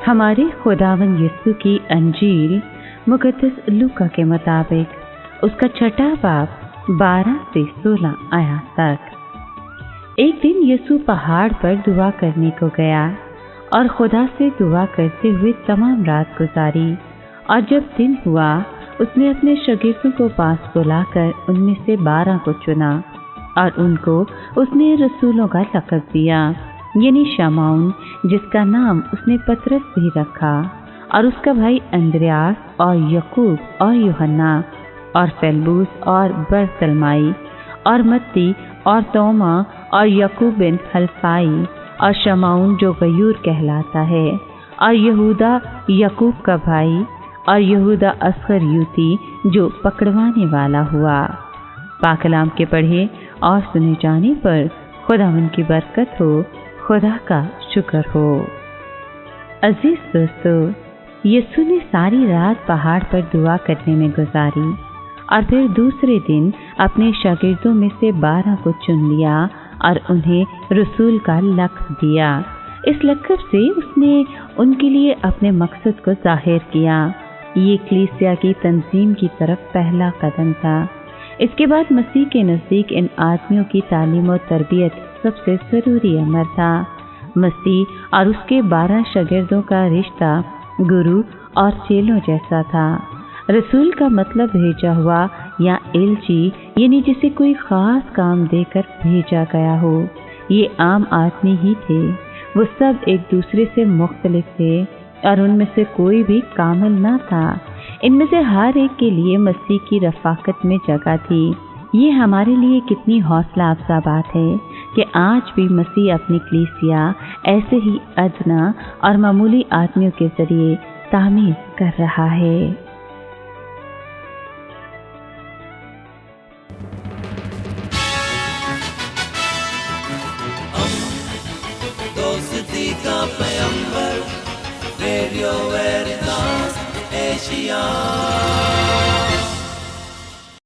हमारे खुदावंद यीशु की अंजील मुकद्दस लूका के मुताबिक उसका छठा बाब 12 से 16 आयत तक। एक दिन यीशु पहाड़ पर दुआ करने को गया और खुदा से दुआ करते हुए तमाम रात गुजारी। और जब दिन हुआ, उसने अपने शागिर्दों को पास बुलाकर उनमें से 12 को चुना और उनको उसने रसूलों का लक़ब दिया, यानी शमौन, जिसका नाम उसने पतरस भी रखा, और उसका भाई अंद्रयास और याकूब और यूहन्ना और फिलिप्पुस और बरतलमाई और मत्ती और तोमा और याकूब बिन हलफाई और शमौन जो गयूर कहलाता है और यहूदा याकूब का भाई और यहूदा अस्करियोती जो पकड़वाने वाला हुआ। पाक कलाम के पढ़े और सुने जाने पर खुदावंद की बरकत हो, खुदा का शुक्र हो। अजीज दोस्तों, यीशु ने सारी रात पहाड़ पर दुआ करने में गुजारी और फिर दूसरे दिन अपने शागिर्दों में से 12 को चुन लिया और उन्हें रसूल का लक़ब दिया। इस लक़ब से उसने उनके लिए अपने मकसद को जाहिर किया। ये कलीसिया की तंजीम की तरफ पहला कदम था। इसके बाद मसीह के नज़दीक इन आदमियों की तालीम और तरबियत सबसे ज़रूरी अमर था। मसीह और उसके 12 शागिर्दों का रिश्ता गुरु और चेलों जैसा था। रसूल का मतलब भेजा हुआ या एलची, यानी जिसे कोई ख़ास काम देकर भेजा गया हो। ये आम आदमी ही थे। वो सब एक दूसरे से मुख्तलिफ थे और उनमें से कोई भी कामिल ना था। इनमें से हर एक के लिए मसीह की रफ़ाकत में जगह थी। ये हमारे लिए कितनी हौसला अफजा बात है कि आज भी मसीह अपनी कलीसिया ऐसे ही अदना और मामूली आदमियों के ज़रिए तामीर कर रहा है। दोस्ती का पैगंबर, रेडियो वेरितास एशिया।